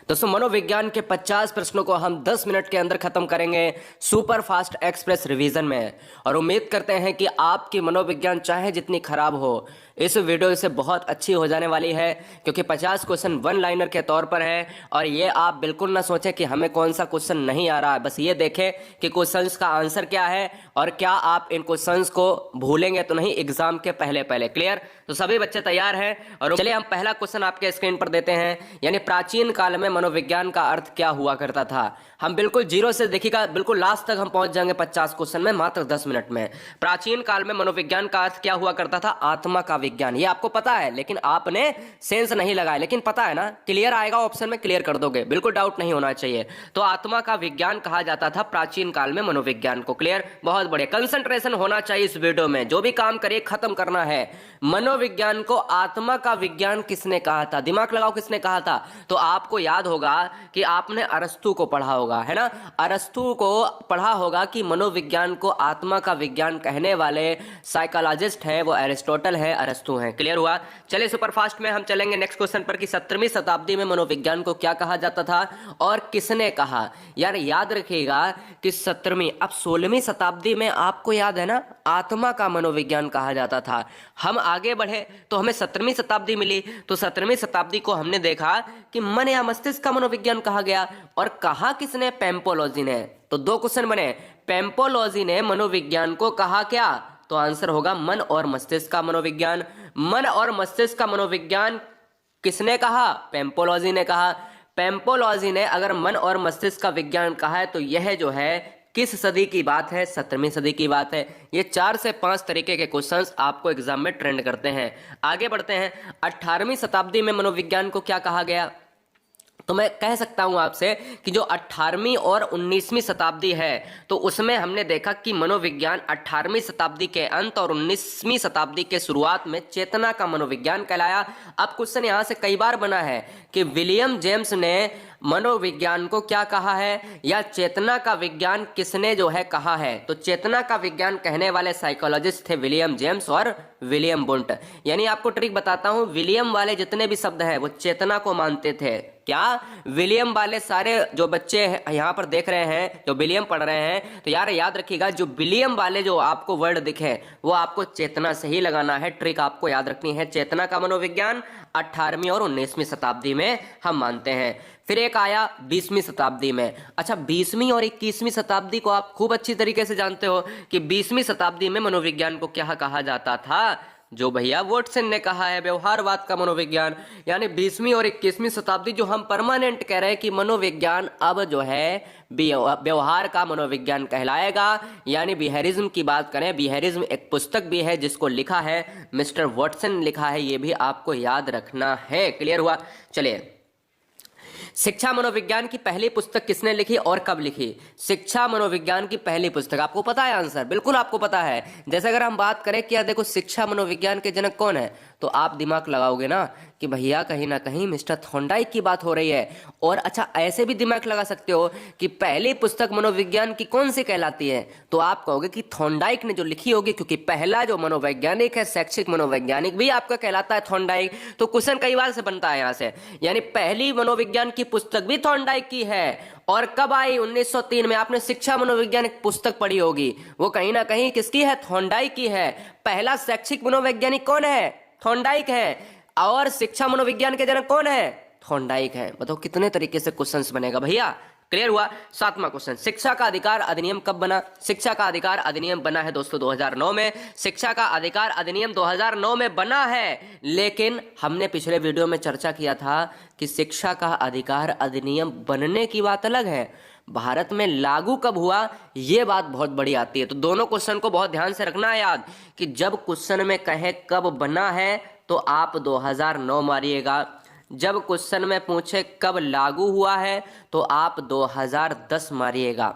दोस्तों मनोविज्ञान के 50 प्रश्नों को हम 10 मिनट के अंदर खत्म करेंगे सुपर फास्ट एक्सप्रेस रिवीजन में। और उम्मीद करते हैं कि आपकी मनोविज्ञान चाहे जितनी खराब हो, इस वीडियो से बहुत अच्छी हो जाने वाली है, क्योंकि 50 क्वेश्चन वन लाइनर के तौर पर है। और ये आप बिल्कुल ना सोचें कि हमें कौन सा क्वेश्चन नहीं आ रहा है, बस ये देखें कि क्वेश्चंस का आंसर क्या है और क्या आप इन क्वेश्चंस को भूलेंगे तो नहीं एग्जाम के पहले पहले। क्लियर? तो सभी बच्चे तैयार हैं और चलिए हम पहला क्वेश्चन आपके स्क्रीन पर देते हैं। यानी प्राचीन काल में मनोविज्ञान का अर्थ क्या हुआ करता था। हम बिल्कुल जीरो से देखिएगा, बिल्कुल लास्ट तक हम पहुंच जाएंगे 50 क्वेश्चन में मात्र 10 मिनट में। प्राचीन काल में मनोविज्ञान का अर्थ क्या हुआ करता था? आत्मा का विज्ञान। ये आपको पता है लेकिन आपने सेंस नहीं लगाया, लेकिन पता है ना, क्लियर आएगा ऑप्शन में, क्लियर कर दोगे, बिल्कुल डाउट नहीं होना चाहिए। तो आत्मा का विज्ञान कहा जाता था प्राचीन काल में मनोविज्ञान को। क्लियर? बहुत बढ़िया, कंसंट्रेशन होना चाहिए इस वीडियो में, जो भी काम करिए खत्म करना है। मनोविज्ञान को आत्मा का विज्ञान किसने कहा था? दिमाग लगाओ, किसने कहा था? तो आपको याद होगा कि आपने अरस्तु को पढ़ा होगा, है ना, अरस्तु को पढ़ा होगा कि मनोविज्ञान को आत्मा का विज्ञान कहने वाले साइकोलॉजिस्ट हैं वो एरिस्टोटल है, अरस्तु हैं। क्लियर हुआ? चलिए सुपरफास्ट में हम चलेंगे नेक्स्ट क्वेश्चन पर कि 17वीं शताब्दी में मनोविज्ञान को क्या कहा जाता था और किसने कहा। यार याद रखिएगा कि 17वीं, अब 16वीं शताब्दी में आपको याद है ना, आत्मा का मनोविज्ञान कहा जाता था। हम आगे बढ़े तो हमें 17वीं शताब्दी मिली, तो 17वीं शताब्दी को हमने देखा कि मन या मस्तिष्क का मनोविज्ञान कहा गया। और कहा किसने? पेम्पोलॉजी ने। तो दो क्वेश्चन बने, पेम्पोलॉजी ने मनोविज्ञान को कहा क्या? तो आंसर होगा मन और मस्तिष्क का मनोविज्ञान। मन और मस्तिष्क का मनोविज्ञान किसने कहा? पेम्पोलॉजी ने कहा। पेम्पोलॉजी ने अगर मन और मस्तिष्क का विज्ञान कहा है तो यह जो है किस सदी की बात है? 17वीं सदी की बात है। ये 4 से 5 तरीके के क्वेश्चंस आपको एग्जाम में ट्रेंड करते हैं। आगे बढ़ते हैं, 18वीं शताब्दी में मनोविज्ञान को क्या कहा गया? तो मैं कह सकता हूं आपसे कि जो 18वीं और 19वीं शताब्दी है तो उसमें हमने देखा कि मनोविज्ञान 18वीं शताब्दी के अंत और 19वीं शताब्दी के शुरुआत में चेतना का मनोविज्ञान कहलाया। अब क्वेश्चन यहां से कई बार बना है कि विलियम जेम्स ने मनोविज्ञान को क्या कहा है या चेतना का विज्ञान किसने जो है कहा है। तो चेतना का विज्ञान कहने वाले साइकोलॉजिस्ट थे विलियम जेम्स और विलियम बुंट। यानी आपको ट्रिक बताता हूं, विलियम वाले जितने भी शब्द हैं वो चेतना को मानते थे। क्या? विलियम वाले सारे जो बच्चे यहां पर देख रहे हैं, जो विलियम पढ़ रहे हैं, तो यार याद रखिएगा जो विलियम वाले जो आपको वर्ड दिखे वो आपको चेतना से ही लगाना है। ट्रिक आपको याद रखनी है, चेतना का मनोविज्ञान 18वीं और 19वीं शताब्दी में हम मानते हैं। फिर एक आया 20वीं शताब्दी में। अच्छा, 20वीं और 21वीं शताब्दी को आप खूब अच्छी तरीके से जानते हो कि 20वीं शताब्दी में मनोविज्ञान को क्या कहा जाता था? जो भैया वॉटसन ने कहा है, व्यवहारवाद का मनोविज्ञान। यानी 20वीं और 21वीं शताब्दी जो हम परमानेंट कह रहे हैं कि मनोविज्ञान अब जो है व्यवहार का मनोविज्ञान कहलाएगा। यानी बिहेवियरिज्म की बात करें, बिहेवियरिज्म एक पुस्तक भी है जिसको लिखा है मिस्टर वॉटसन लिखा है, ये भी आपको याद रखना है। क्लियर हुआ? चलिए, शिक्षा मनोविज्ञान की पहली पुस्तक किसने लिखी और कब लिखी? शिक्षा मनोविज्ञान की पहली पुस्तक आपको पता है आंसर? बिल्कुल आपको पता है। जैसे अगर हम बात करें कि देखो शिक्षा मनोविज्ञान के जनक कौन है, तो आप दिमाग लगाओगे ना कि भैया कहीं ना कहीं मिस्टर थॉर्नडाइक की बात हो रही है। और अच्छा, ऐसे भी दिमाग लगा सकते हो कि पहली पुस्तक मनोविज्ञान की कौन सी कहलाती है, तो आप कहोगे कि थॉर्नडाइक ने जो लिखी होगी, क्योंकि पहला जो मनोवैज्ञानिक है, शैक्षिक मनोवैज्ञानिक भी आपका कहलाता है थॉर्नडाइक। तो क्वेश्चन कई बार से बनता है यहां से, यानी पहली मनोविज्ञान की पुस्तक भी थॉर्नडाइक की है। और कब आई? 1903 में। आपने शिक्षा मनोविज्ञान एक पुस्तक पढ़ी होगी, वो कहीं ना कहीं किसकी है? थॉर्नडाइक की है। पहला शैक्षिक मनोवैज्ञानिक कौन है? थॉर्नडाइक है। और शिक्षा मनोविज्ञान के जनक कौन है? थॉर्नडाइक है। बताओ कितने तरीके से क्वेश्चंस बनेगा भैया। क्लियर हुआ? 7वां क्वेश्चन, शिक्षा का अधिकार अधिनियम कब बना? शिक्षा का अधिकार अधिनियम बना है दोस्तों 2009 में। शिक्षा का अधिकार अधिनियम 2009 में बना है, लेकिन हमने पिछले वीडियो में चर्चा किया था कि शिक्षा का अधिकार अधिनियम बनने की बात अलग है, भारत में लागू कब हुआ ये बात बहुत बड़ी आती है। तो दोनों क्वेश्चन को बहुत ध्यान से रखना है याद कि जब क्वेश्चन में कहे कब बना है तो आप 2009 मारिएगा, जब क्वेश्चन में पूछे कब लागू हुआ है तो आप 2010 मारिएगा।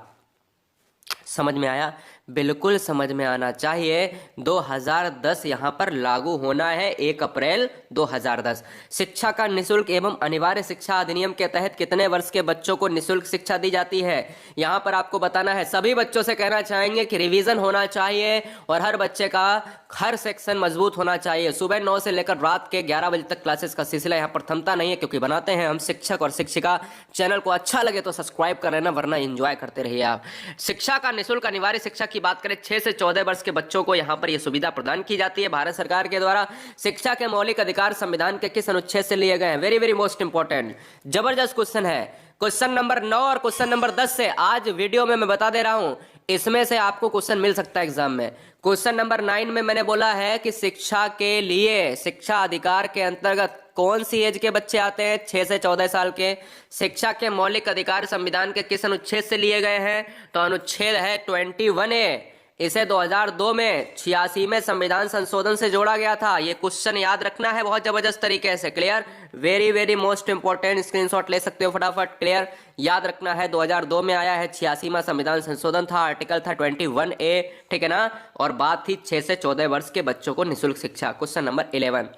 समझ में आया? बिल्कुल समझ में आना चाहिए। 2010 यहाँ पर लागू होना है, 1 अप्रैल 2010। शिक्षा का निःशुल्क एवं अनिवार्य शिक्षा अधिनियम के तहत कितने वर्ष के बच्चों को निःशुल्क शिक्षा दी जाती है? यहाँ पर आपको बताना है। सभी बच्चों से कहना चाहेंगे कि रिवीजन होना चाहिए और हर बच्चे का हर सेक्शन मजबूत होना चाहिए। सुबह 9 से लेकर रात के 11 बजे तक क्लासेस का सिलसिला यहाँ पर थमता नहीं है, क्योंकि बनाते हैं हम शिक्षक और शिक्षिका। चैनल को अच्छा लगे तो सब्सक्राइब कर लेना, वरना एंजॉय करते रहिए आप। शिक्षा का निःशुल्क अनिवार्य शिक्षा की बात करें, 6 से 14 वर्ष के बच्चों को यहाँ पर यह सुविधा प्रदान की जाती है भारत सरकार के द्वारा। शिक्षा के मौलिक अधिकार संविधान के किस अनुच्छेद से लिए गए हैं? वेरी वेरी मोस्ट इंपॉर्टेंट, जबरदस्त क्वेश्चन है। क्वेश्चन नंबर 9 और क्वेश्चन नंबर 10 से आज वीडियो में मैं बता दे रहा हूं, इसमें से आपको क्वेश्चन मिल सकता है एग्जाम में। क्वेश्चन नंबर 9 में मैंने बोला है कि शिक्षा के लिए शिक्षा अधिकार के अंतर्गत कौन सी एज के बच्चे आते हैं? 6 से 14 साल के। शिक्षा के मौलिक अधिकार संविधान के किस अनुच्छेद से लिए गए हैं? तो अनुच्छेद है 21A। इसे 2002 में 86वें संविधान संशोधन से जोड़ा गया था। ये क्वेश्चन याद रखना है बहुत जबरदस्त तरीके से। Clear? Very very most important, screenshot ले सकते हो फटाफट। क्लियर? याद रखना है, 2002 में आया है, 86वां संविधान संशोधन था, आर्टिकल था 21A, ठीक है ना। और बात थी 6 से 14 वर्ष के बच्चों को निःशुल्क शिक्षा। क्वेश्चन नंबर 11,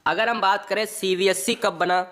अगर हम बात करें सीबीएसई कब बना,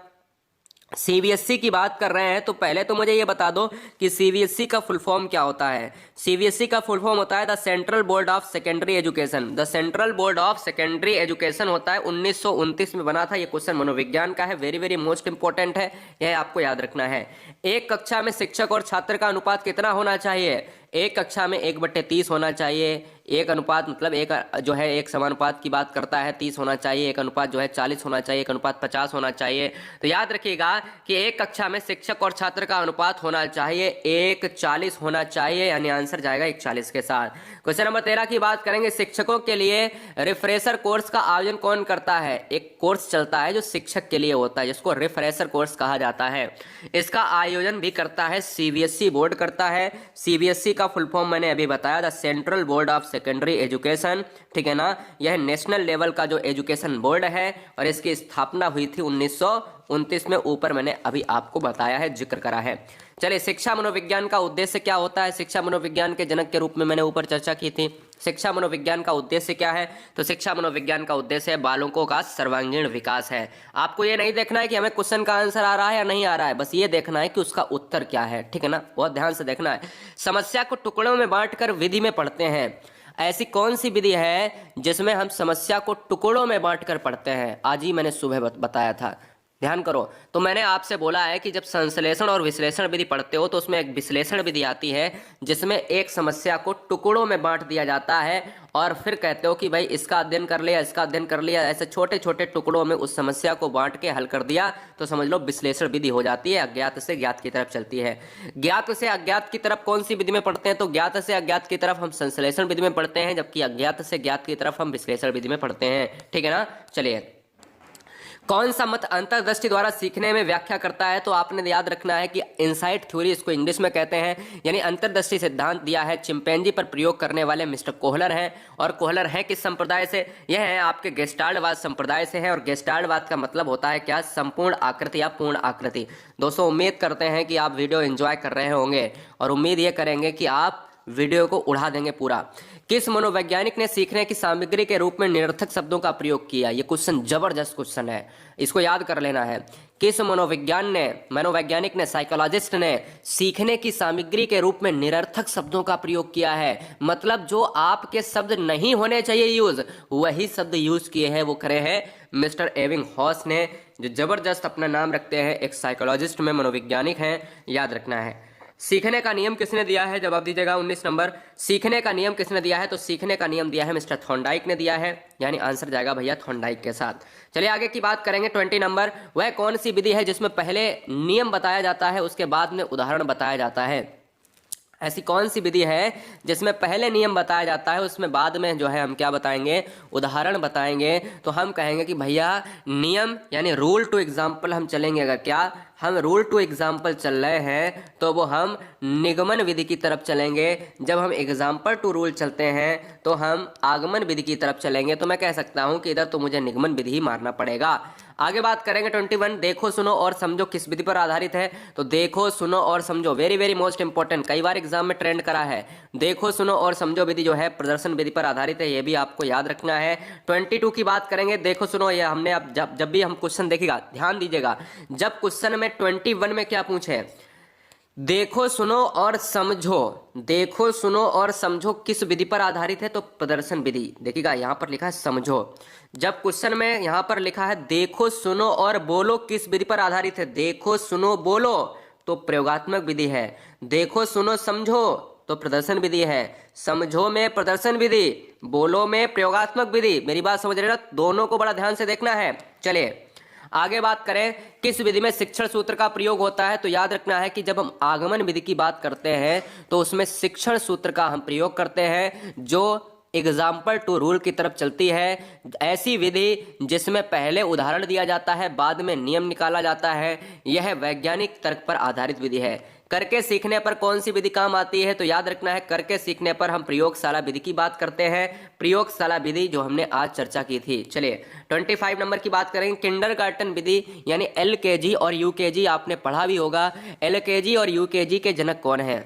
सीबीएसई की बात कर रहे हैं तो पहले तो मुझे ये बता दो कि सीबीएसई का फुल फॉर्म क्या होता है। सीबीएसई का फुल फॉर्म होता है the central board of secondary education. The central board of secondary education होता है, 1929 में बना था। ये क्वेश्चन मनोविज्ञान का है, वेरी वेरी मोस्ट इंपॉर्टेंट है, यह आपको याद रखना है। एक कक्षा में शिक्षक और छात्र का अनुपात कितना होना चाहिए? एक कक्षा में 1/30 होना चाहिए। एक अनुपात मतलब एक जो है एक समानुपात की बात करता है, 30 होना चाहिए। एक अनुपात जो है 40 होना चाहिए। एक अनुपात 50 होना चाहिए। तो याद रखिएगा कि एक कक्षा में शिक्षक और छात्र का अनुपात होना चाहिए 1:40 होना चाहिए, यानी आंसर जाएगा 1:40 के साथ। क्वेश्चन नंबर 13 की बात करेंगे, शिक्षकों के लिए रिफ्रेशर कोर्स का आयोजन कौन करता है? एक कोर्स चलता है जो शिक्षक के लिए होता है, जिसको रिफ्रेशर कोर्स कहा जाता है। इसका आयोजन भी करता है सीबीएसई बोर्ड करता है। सीबीएसई का फुल फॉर्म मैंने अभी बताया, the central board of secondary education, ठीक है ना। यह नेशनल लेवल का जो एजुकेशन बोर्ड है और इसकी स्थापना हुई थी 1929 में। ऊपर मैंने अभी आपको बताया है, जिक्र करा है। चलिए, शिक्षा मनोविज्ञान का उद्देश्य क्या होता है? शिक्षा मनोविज्ञान के जनक के रूप में मैंने ऊपर चर्चा की थी। शिक्षा मनोविज्ञान का उद्देश्य क्या है? तो शिक्षा मनोविज्ञान का उद्देश्य है बालकों का सर्वांगीण विकास है। आपको ये नहीं देखना है कि हमें क्वेश्चन का आंसर आ रहा है या नहीं आ रहा है, बस ये देखना है कि उसका उत्तर क्या है, ठीक है ना। बहुत ध्यान से देखना है। समस्या को टुकड़ों में बांटकर विधि में पढ़ते हैं। ऐसी कौन सी विधि है जिसमें हम समस्या को टुकड़ों में बांटकर पढ़ते हैं? आज ही मैंने सुबह बताया था, ध्यान करो। तो मैंने आपसे बोला है कि जब संश्लेषण और विश्लेषण विधि पढ़ते हो तो उसमें एक विश्लेषण विधि आती है, जिसमें एक समस्या को टुकड़ों में बांट दिया जाता है और फिर कहते हो कि भाई इसका अध्ययन कर लिया, इसका अध्ययन कर लिया, ऐसे छोटे छोटे टुकड़ों में उस समस्या को बांट के हल कर दिया तो समझ लो विश्लेषण विधि हो जाती है। अज्ञात से ज्ञात की तरफ चलती है। ज्ञात से अज्ञात की तरफ कौन सी विधि में पढ़ते हैं? तो ज्ञात से अज्ञात की तरफ हम संश्लेषण विधि में पढ़ते हैं, जबकि अज्ञात से ज्ञात की तरफ हम विश्लेषण विधि में पढ़ते हैं, ठीक है ना। चलिए, कौन सा मत अंतर्दृष्टि द्वारा सीखने में व्याख्या करता है? तो आपने याद रखना है कि इनसाइट थ्योरी इसको इंग्लिश में कहते हैं, यानी अंतर्दृष्टि सिद्धांत दिया है चिंपैंजी पर प्रयोग करने वाले मिस्टर कोहलर हैं। और कोहलर हैं किस संप्रदाय से? यह है आपके गेस्टाल्टवाद संप्रदाय से है। और गेस्टाल्टवाद का मतलब होता है क्या? संपूर्ण आकृति या पूर्ण आकृति। दोस्तों, उम्मीद करते हैं कि आप वीडियो एंजॉय कर रहे होंगे और उम्मीद ये करेंगे कि आप वीडियो को उड़ा देंगे पूरा। किस मनोवैज्ञानिक ने सीखने की सामग्री के रूप में निरर्थक शब्दों का प्रयोग किया? ये क्वेश्चन जबरदस्त क्वेश्चन है, इसको याद कर लेना है। किस मनोवैज्ञानिक ने साइकोलॉजिस्ट ने सीखने की सामग्री के रूप में निरर्थक शब्दों का प्रयोग किया है? मतलब जो आपके शब्द नहीं होने चाहिए यूज, वही शब्द यूज किए हैं, वो करे हैं मिस्टर एबिंगहॉस ने, जो जबरदस्त अपना नाम रखते हैं, एक साइकोलॉजिस्ट में मनोवैज्ञानिक हैं, याद रखना है। सीखने का नियम किसने दिया है? जवाब दीजिएगा 19 नंबर। सीखने का नियम किसने दिया है? तो सीखने का नियम दिया है मिस्टर थॉर्नडाइक ने दिया है, यानी आंसर जाएगा भैया थॉर्नडाइक के साथ। चलिए आगे की बात करेंगे। 20 नंबर, वह कौन सी विधि है जिसमें पहले नियम बताया जाता है उसके बाद में उदाहरण बताया जाता है? ऐसी कौन सी विधि है जिसमें पहले नियम बताया जाता है, उसमें बाद में जो है हम क्या बताएंगे? उदाहरण बताएंगे। तो हम कहेंगे कि भैया नियम यानी रूल टू एग्जाम्पल हम चलेंगे। अगर क्या हम रूल टू एग्जाम्पल चल रहे हैं तो वो हम निगमन विधि की तरफ चलेंगे। जब हम एग्जाम्पल टू रूल चलते हैं तो हम आगमन विधि की तरफ चलेंगे। तो मैं कह सकता हूं कि इधर तो मुझे निगमन विधि ही मारना पड़ेगा। आगे बात करेंगे 21, देखो सुनो और समझो किस विधि पर आधारित है। तो देखो सुनो और समझो वेरी वेरी मोस्ट इंपॉर्टेंट, कई बार एग्जाम में ट्रेंड करा है। देखो सुनो और समझो विधि जो है प्रदर्शन विधि पर आधारित है, ये भी आपको याद रखना है। 22 की बात करेंगे, देखो सुनो, ये हमने अब जब भी हम क्वेश्चन देखेगा ध्यान दीजिएगा, जब क्वेश्चन में 21 में क्या पूछे, देखो सुनो और समझो, देखो सुनो और समझो किस विधि पर आधारित है, तो प्रदर्शन विधि। देखिएगा यहां पर लिखा है समझो, जब क्वेश्चन में यहां पर लिखा है देखो सुनो और बोलो किस विधि पर आधारित है, देखो सुनो बोलो तो प्रयोगात्मक विधि है, देखो सुनो समझो तो प्रदर्शन विधि है, समझो में प्रदर्शन विधि, बोलो में प्रयोगात्मक विधि। मेरी बात समझ रहे ना, दोनों को बड़ा ध्यान से देखना है। चलिए आगे बात करें, किस विधि में शिक्षण सूत्र का प्रयोग होता है, तो याद रखना है कि जब हम आगमन विधि की बात करते हैं तो उसमें शिक्षण सूत्र का हम प्रयोग करते हैं, जो एग्जाम्पल टू रूल की तरफ चलती है। ऐसी विधि जिसमें पहले उदाहरण दिया जाता है, बाद में नियम निकाला जाता है, यह वैज्ञानिक तर्क पर आधारित विधि है। करके सीखने पर कौन सी विधि काम आती है, तो याद रखना है करके सीखने पर हम प्रयोगशाला विधि की बात करते हैं, प्रयोगशाला विधि जो हमने आज चर्चा की थी। चलिए 25 नंबर की बात करेंगे, किंडरगार्टन विधि यानी एलकेजी और यूकेजी, आपने पढ़ा भी होगा। एलकेजी और यूकेजी के जनक कौन है,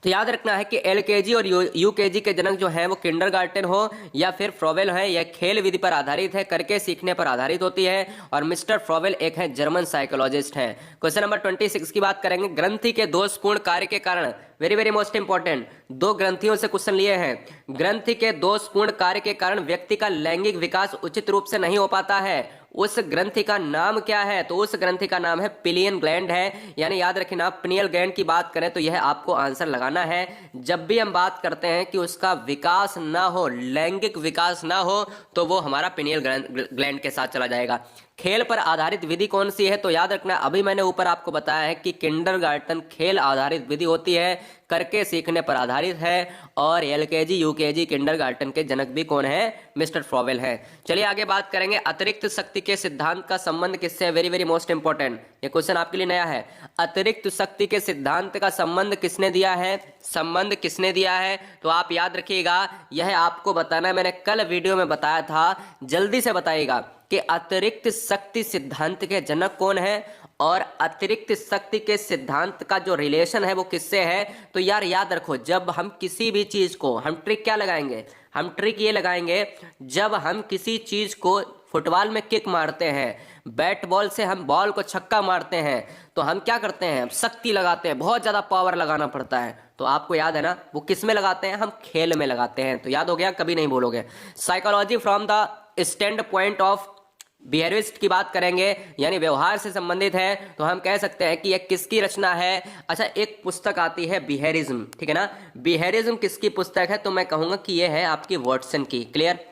तो याद रखना है कि एलकेजी और यूकेजी के जनक जो है वो किंडरगार्टन हो या फिर फ्रोवेल है, यह खेल विधि पर आधारित है, करके सीखने पर आधारित होती है। और मिस्टर फ्रोवेल एक है जर्मन साइकोलॉजिस्ट हैं। क्वेश्चन नंबर 26 की बात करेंगे, ग्रंथि के दोषपूर्ण कार्य के कारण, वेरी वेरी मोस्ट इंपॉर्टेंट, दो ग्रंथियों से क्वेश्चन लिए हैं। ग्रंथि के दोषपूर्ण कार्य के कारण व्यक्ति का लैंगिक विकास उचित रूप से नहीं हो पाता है, उस ग्रंथि का नाम क्या है, तो उस ग्रंथि का नाम है पिनियन ग्लैंड है। यानी याद रखिए ना, पिनियल ग्लैंड की बात करें तो यह आपको आंसर लगाना है। जब भी हम बात करते हैं कि उसका विकास ना हो, लैंगिक विकास ना हो, तो वो हमारा पिनियल ग्लैंड के साथ चला जाएगा। खेल पर आधारित विधि कौन सी है, तो याद रखना, अभी मैंने ऊपर आपको बताया है कि किंडरगार्टन खेल आधारित विधि होती है, करके सीखने पर आधारित है। और एलकेजी यूकेजी किंडरगार्टन के जनक भी कौन है, मिस्टर फ्रोवेल है। चलिए आगे बात करेंगे, अतिरिक्त शक्ति के सिद्धांत का संबंध किससे है, वेरी वेरी मोस्ट इंपॉर्टेंट, ये क्वेश्चन आपके लिए नया है। अतिरिक्त शक्ति के सिद्धांत का संबंध किसने दिया है, संबंध किसने दिया है, तो आप याद रखिएगा, यह आपको बताना है, मैंने कल वीडियो में बताया था, जल्दी से बताइएगा कि अतिरिक्त शक्ति सिद्धांत के जनक कौन है और अतिरिक्त शक्ति के सिद्धांत का जो रिलेशन है वो किससे है। तो यार याद रखो, जब हम किसी भी चीज को, हम ट्रिक क्या लगाएंगे, हम ट्रिक ये लगाएंगे, जब हम किसी चीज को फुटबॉल में किक मारते हैं, बैट बॉल से हम बॉल को छक्का मारते हैं, तो हम क्या करते हैं, शक्ति लगाते हैं, बहुत ज्यादा पावर लगाना पड़ता है। तो आपको याद है ना, वो किस में लगाते हैं, हम खेल में लगाते हैं। तो याद हो गया, कभी नहीं भूलोगे। Psychology from the standpoint of behaviourist की बात करेंगे, यानी व्यवहार से संबंधित है, तो हम कह सकते हैं कि यह किसकी रचना है। अच्छा, एक पुस्तक आती है बिहेवियरिज्म, ठीक है ना, बिहेवियरिज्म किसकी पुस्तक है, तो मैं कहूंगा कि यह है आपकी वॉटसन की। क्लियर,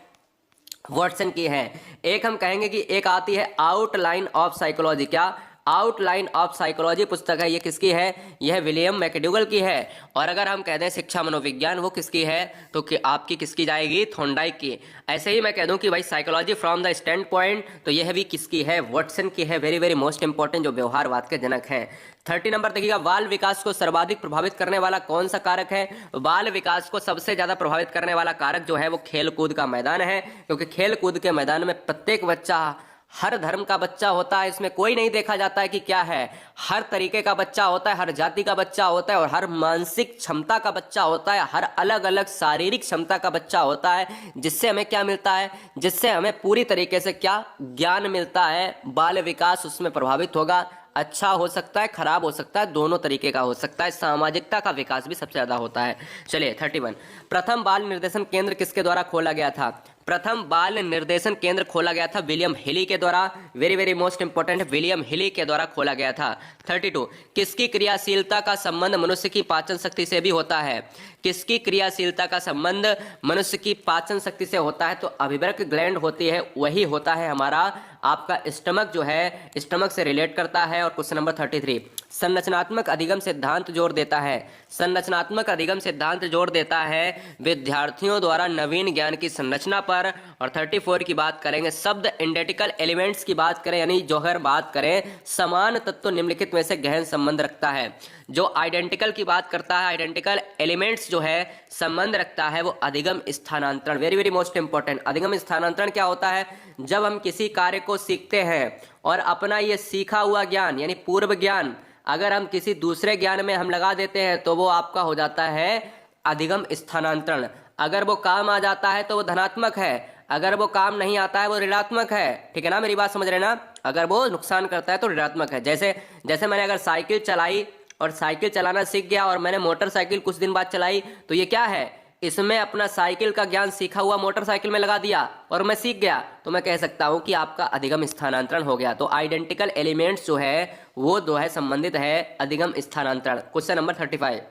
वॉटसन की है। एक हम कहेंगे कि एक आती है आउटलाइन ऑफ साइकोलॉजी, क्या, आउटलाइन ऑफ साइकोलॉजी पुस्तक है, ये किसकी है, यह विलियम मैकडूगल की है। और अगर हम कह दें शिक्षा मनोविज्ञान, वो किसकी है, तो कि आपकी किसकी जाएगी, थॉर्नडाइक की। ऐसे ही मैं कह दूं कि भाई psychology from the stand point, तो यह भी किसकी है, वॉटसन की है। वेरी वेरी मोस्ट इंपॉर्टेंट, जो व्यवहारवाद के जनक हैं। 30 नंबर देखिएगा, बाल विकास को सर्वाधिक प्रभावित करने वाला कौन सा कारक है। बाल विकास को सबसे ज्यादा प्रभावित करने वाला कारक जो है वो खेल कूद का मैदान है, क्योंकि खेल कूद के मैदान में प्रत्येक बच्चा, हर धर्म का बच्चा होता है, इसमें कोई नहीं देखा जाता है कि क्या है, हर तरीके का बच्चा होता है, हर जाति का बच्चा होता है, और हर मानसिक क्षमता का बच्चा होता है, हर अलग अलग शारीरिक क्षमता का बच्चा होता है, जिससे हमें क्या मिलता है, जिससे हमें पूरी तरीके से क्या ज्ञान मिलता है। बाल विकास उसमें प्रभावित होगा, अच्छा हो सकता है, खराब हो सकता है, दोनों तरीके का हो सकता है। सामाजिकता का विकास भी सबसे ज्यादा होता है। चलिए 31, प्रथम बाल निर्देशन केंद्र किसके द्वारा खोला गया था, प्रथम बाल निर्देशन केंद्र खोला गया था विलियम हिली के द्वारा। Very very most important, William हिली के द्वारा खोला गया था। 32, किसकी क्रियाशीलता का संबंध मनुष्य की पाचन शक्ति से भी होता है, किसकी क्रियाशीलता का संबंध मनुष्य की पाचन शक्ति से होता है, तो अभिवर्क ग्लैंड होती है, वही होता है हमारा आपका स्टमक, जो है स्टमक से रिलेट करता है। और क्वेश्चन नंबर 33, संरचनात्मक अधिगम सिद्धांत जोर देता है, संरचनात्मक अधिगम सिद्धांत जोर देता है विद्यार्थियों द्वारा नवीन ज्ञान की संरचना पर। और 34 की बात करेंगे, शब्द इंडेंटिकल एलिमेंट्स की बात करें, यानी जो अगर बात करें समान तत्व निम्नलिखित में से गहन संबंध रखता है। जो आइडेंटिकल की बात करता है, आइडेंटिकल एलिमेंट्स जो है संबंध रखता है, वो अधिगम स्थानांतरण। वेरी वेरी मोस्ट इंपॉर्टेंट, अधिगम स्थानांतरण क्या होता है, जब हम किसी कार्य को को सीखते हैं और अपना ये सीखा हुआ ज्ञान यानी पूर्व ज्ञान अगर हम किसी दूसरे ज्ञान में हम लगा देते हैं तो वो आपका हो जाता है अधिगम स्थानांतरण। अगर वो काम आ जाता है तो वो धनात्मक है, अगर वो काम नहीं आता है वो ऋणात्मक है। ठीक है ना, मेरी बात समझ रहे ना? अगर वो नुकसान करता है तो ऋणात्मक है। जैसे जैसे मैंने अगर साइकिल चलाई और साइकिल चलाना सीख गया और मैंने मोटरसाइकिल कुछ दिन बाद चलाई तो ये क्या है, इसमें अपना साइकिल का ज्ञान सीखा हुआ मोटरसाइकिल में लगा दिया और मैं सीख गया, तो मैं कह सकता हूं कि आपका अधिगम स्थानांतरण हो गया। तो आइडेंटिकल एलिमेंट्स जो है वो दो है संबंधित है अधिगम स्थानांतरण। क्वेश्चन नंबर 35,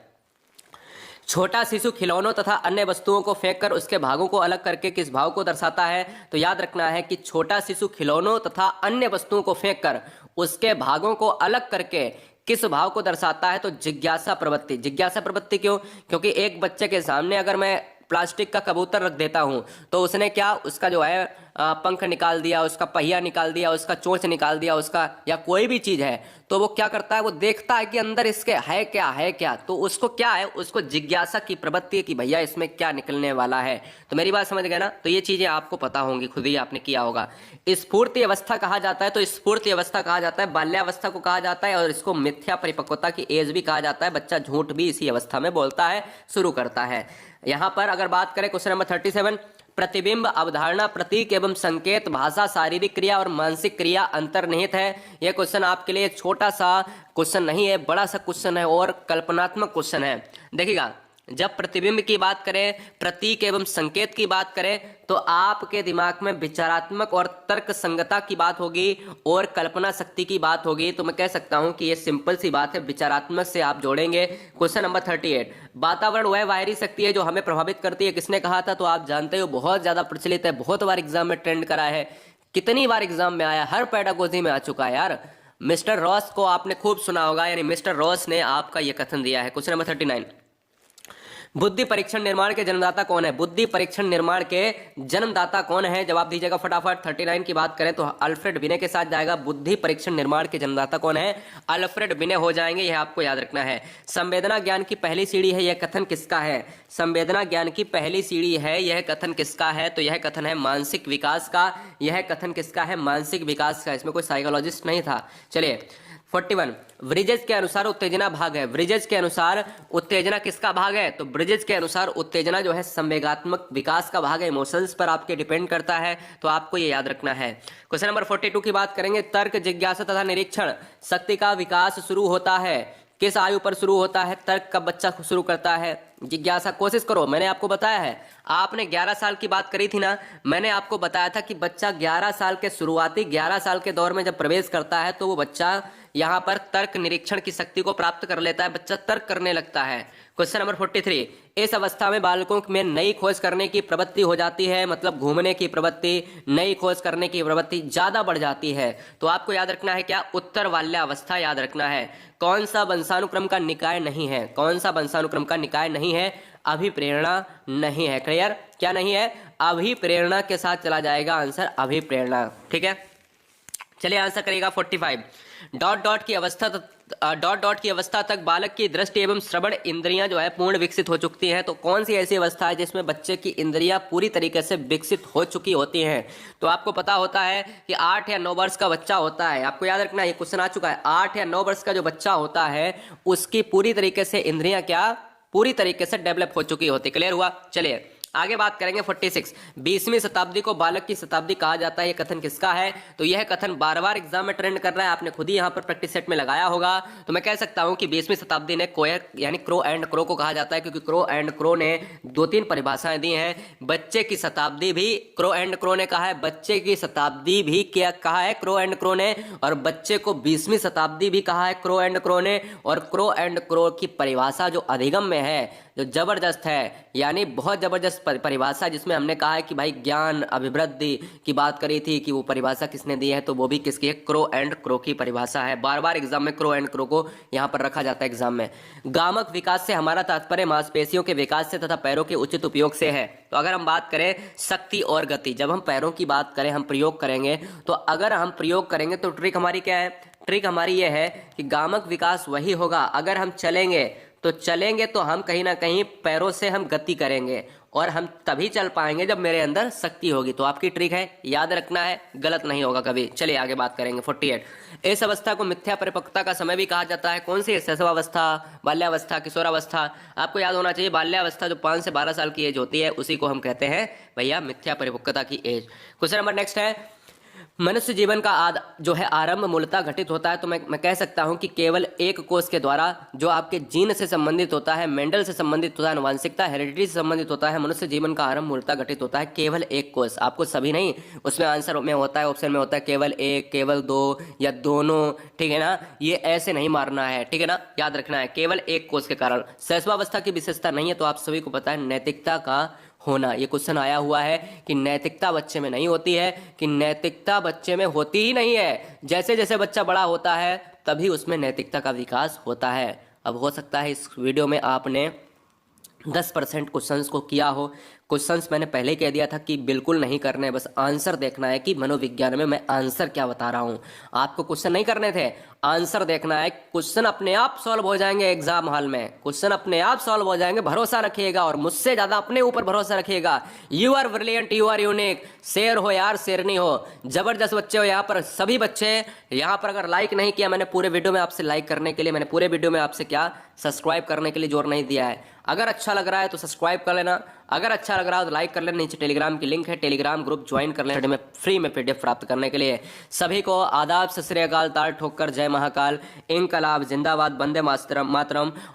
छोटा शिशु खिलौनों तथा अन्य वस्तुओं को फेंककर उसके भागों को अलग करके किस भाव को दर्शाता है? तो याद रखना है कि छोटा शिशु खिलौनों तथा अन्य वस्तुओं को फेंककर उसके भागों को अलग करके किस भाव को दर्शाता है? तो जिज्ञासा प्रवृत्ति। जिज्ञासा प्रवृत्ति क्यों? क्योंकि एक बच्चे के सामने अगर मैं प्लास्टिक का कबूतर रख देता हूं तो उसने क्या, उसका जो है पंख निकाल दिया, उसका पहिया निकाल दिया, उसका चोंच निकाल दिया, उसका या कोई भी चीज है, तो वो क्या करता है, वो देखता है कि अंदर इसके है क्या, है क्या। तो उसको क्या है, उसको जिज्ञासा की प्रवृत्ति है कि भैया इसमें क्या निकलने वाला है। तो मेरी बात समझ गए ना? तो ये चीजें आपको पता होंगी, खुद ही आपने किया होगा। स्फूर्ति अवस्था कहा जाता है, तो स्फूर्ति अवस्था कहा जाता है, बाल्यावस्था को कहा जाता है और इसको मिथ्या परिपक्वता की एज भी कहा जाता है। बच्चा झूठ भी इसी अवस्था में बोलता है, शुरू करता है। यहां पर अगर बात करें क्वेश्चन नंबर 37, प्रतिबिंब, अवधारणा, प्रतीक एवं संकेत, भाषा, शारीरिक क्रिया और मानसिक क्रिया अंतर्निहित है। यह क्वेश्चन आपके लिए छोटा सा क्वेश्चन नहीं है, बड़ा सा क्वेश्चन है और कल्पनात्मक क्वेश्चन है। देखिएगा, जब प्रतिबिंब की बात करें, प्रतीक एवं संकेत की बात करें, तो आपके दिमाग में विचारात्मक और तर्क संगता की बात होगी और कल्पना शक्ति की बात होगी। तो मैं कह सकता हूं कि ये सिंपल सी बात है, विचारात्मक से आप जोड़ेंगे। क्वेश्चन नंबर 38, वातावरण वह बाहरी शक्ति है जो हमें प्रभावित करती है, किसने कहा था? तो आप जानते हो, बहुत ज्यादा प्रचलित है, बहुत बार एग्जाम में ट्रेंड करा है, कितनी बार एग्जाम में आया, हर पेडागोजी में आ चुका है यार। मिस्टर रॉस को आपने खूब सुना होगा, यानी मिस्टर रॉस ने आपका यह कथन दिया है। क्वेश्चन नंबर 39, बुद्धि परीक्षण निर्माण के जन्मदाता कौन है? बुद्धि परीक्षण निर्माण के जन्मदाता कौन है? जवाब दीजिएगा फटाफट। 39 की बात करें तो अल्फ्रेड बिने के साथ जाएगा। बुद्धि परीक्षण निर्माण के जन्मदाता कौन है? अल्फ्रेड बिने हो जाएंगे, यह आपको याद रखना है। संवेदना ज्ञान की पहली सीढ़ी है, यह कथन किसका है? संवेदना ज्ञान की पहली सीढ़ी है, यह कथन किसका है? तो यह कथन है मानसिक विकास का। यह कथन किसका है? मानसिक विकास का। इसमें कोई साइकोलॉजिस्ट नहीं था। चलिए 41, ब्रिजेज के अनुसार उत्तेजना भाग है। ब्रिजेज के अनुसार उत्तेजना किसका भाग है? तो ब्रिजेज के अनुसार उत्तेजना जो है संवेगात्मक विकास का भाग है, इमोशंस पर आपके डिपेंड करता है, तो आपको ये याद रखना है। क्वेश्चन नंबर 42 की बात करेंगे, तर्क, जिज्ञासा तथा निरीक्षण शक्ति का विकास शुरू होता है, किस आयु पर शुरू होता है? तर्क कब बच्चा शुरू करता है? जिज्ञासा, कोशिश करो, मैंने आपको बताया है, आपने 11 साल की बात करी थी ना, मैंने आपको बताया था कि बच्चा 11 साल के शुरुआती 11 साल के दौर में जब प्रवेश करता है तो वो बच्चा यहाँ पर तर्क निरीक्षण की शक्ति को प्राप्त कर लेता है, बच्चा तर्क करने लगता है। क्वेश्चन नंबर 43, इस अवस्था में बालकों में नई खोज करने की प्रवृत्ति हो जाती है, मतलब घूमने की प्रवृत्ति, नई खोज करने की प्रवृत्ति ज्यादा बढ़ जाती है। तो आपको याद रखना है क्या? उत्तर बाल्यावस्था याद रखना है। कौन सा वंशानुक्रम का निकाय नहीं है? कौन सा वंशानुक्रम का निकाय नहीं है? अभिप्रेरणा नहीं है। क्लियर? क्या नहीं है? अभिप्रेरणा के साथ चला जाएगा आंसर, अभिप्रेरणा। ठीक है, चलिए आंसर करेगा 45, डॉट की अवस्था तक बालक की दृष्टि एवं श्रवण इंद्रियां जो है पूर्ण विकसित हो चुकी हैं। तो कौन सी ऐसी अवस्था है जिसमें बच्चे की इंद्रियां पूरी तरीके से विकसित हो चुकी होती हैं? तो आपको पता होता है कि 8 या 9 वर्ष का बच्चा होता है, आपको याद रखना, ये क्वेश्चन आ चुका है। 8 या 9 वर्ष का जो बच्चा होता है उसकी पूरी तरीके से इंद्रियां क्या, पूरी तरीके से डेवलप हो चुकी होती। क्लियर हुआ? चलिए आगे बात करेंगे 46, 20वीं शताब्दी को बालक की शताब्दी कहा जाता है, यह कथन किसका है? तो यह कथन बार बार एग्जाम में ट्रेंड कर रहा है, आपने खुद ही यहाँ पर प्रैक्टिस सेट में लगाया होगा। तो मैं कह सकता हूँ कि 20वीं शताब्दी ने कोयर यानी क्रो एंड क्रो को कहा जाता है, क्योंकि क्रो एंड क्रो ने 2-3 परिभाषाएं दी हैं। बच्चे की शताब्दी भी क्रो एंड क्रो ने कहा है, बच्चे की शताब्दी भी क्या कहा है? क्रो एंड क्रो ने। और बच्चे को 20वीं शताब्दी भी कहा है क्रो एंड क्रो ने। और क्रो एंड क्रो की परिभाषा जो अधिगम में है, जो जबरदस्त है, यानी बहुत जबरदस्त परिभाषा, जिसमें हमने कहा है कि भाई ज्ञान अभिवृद्धि की बात करी थी, कि वो परिभाषा किसने दी है? तो वो भी किसकी है? क्रो एंड क्रो की परिभाषा है। बार बार एग्जाम में क्रो एंड क्रो को यहाँ पर रखा जाता है एग्जाम में। गामक विकास से हमारा तात्पर्य मांसपेशियों के विकास से तथा पैरों के उचित उपयोग से है। तो अगर हम बात करें शक्ति और गति, जब हम पैरों की बात करें, हम प्रयोग करेंगे, तो अगर हम प्रयोग करेंगे तो ट्रिक हमारी क्या है? ट्रिक हमारी ये है कि गामक विकास वही होगा अगर हम चलेंगे, तो चलेंगे तो हम कहीं ना कहीं पैरों से हम गति करेंगे और हम तभी चल पाएंगे जब मेरे अंदर शक्ति होगी। तो आपकी ट्रिक है, याद रखना है, गलत नहीं होगा कभी। चलिए आगे बात करेंगे। 48 इस अवस्था को मिथ्या परिपक्वता का समय भी कहा जाता है। कौन सी? शैशवावस्था, बाल्यावस्था, किशोरावस्था। आपको याद होना चाहिए बाल्यावस्था जो 5 से 12 साल की एज होती है उसी को हम कहते हैं भैया मिथ्या परिपक्वता की एज। क्वेश्चन नंबर नेक्स्ट है, मनुष्य जीवन का जो है आरंभ मूलतः घटित होता है। तो मैं कह सकता हूं कि केवल एक कोष के द्वारा जो आपके जीन से संबंधित होता है, मेंडल से संबंधित होता है, आनुवांशिकता हेरिडिटी से संबंधित होता है। मनुष्य जीवन का आरंभ मूलतः घटित होता है केवल एक कोष। आपको सभी नहीं, उसमें आंसर में होता है, ऑप्शन में होता है केवल एक, केवल दो या दोनों, ठीक है ना। ये ऐसे नहीं मारना है, ठीक है ना, याद रखना है केवल एक कोष के कारण। शैशवावस्था की विशेषता नहीं है, तो आप सभी को पता है नैतिकता का होना। ये क्वेश्चन आया हुआ है कि नैतिकता बच्चे में नहीं होती है, कि नैतिकता बच्चे में होती ही नहीं है। जैसे जैसे बच्चा बड़ा होता है तभी उसमें नैतिकता का विकास होता है। अब हो सकता है इस वीडियो में आपने 10% क्वेश्चंस को किया हो। क्वेश्चंस मैंने पहले ही कह दिया था कि बिल्कुल नहीं करने, बस आंसर देखना है कि मनोविज्ञान में मैं आंसर क्या बता रहा हूं। आपको क्वेश्चन नहीं करने थे, आंसर देखना है। क्वेश्चन अपने आप सॉल्व हो जाएंगे एग्जाम हॉल में, क्वेश्चन अपने आप सॉल्व हो जाएंगे। भरोसा रखिएगा और मुझसे ज्यादा अपने ऊपर भरोसा रखिएगा। You are brilliant, you are unique. शेर हो यार, शेरनी हो, जबरदस्त बच्चे हो। यहाँ पर सभी बच्चे, यहाँ पर अगर लाइक नहीं किया मैंने पूरे वीडियो में आपसे, लाइक करने के लिए मैंने पूरे वीडियो में आपसे क्या, सब्सक्राइब करने के लिए जोर नहीं दिया है। अगर अच्छा लग रहा है तो सब्सक्राइब कर लेना, अगर अच्छा लग रहा है तो लाइक कर लेना। नीचे टेलीग्राम की लिंक है, टेलीग्राम ग्रुप ज्वाइन कर लेना में फ्री में पीडीएफ प्राप्त करने के लिए। सभी को आदाब, सत श्री अकाल, ताल ठोकर, जय महाकाल, इंकलाब जिंदाबाद, वंदे मातरम।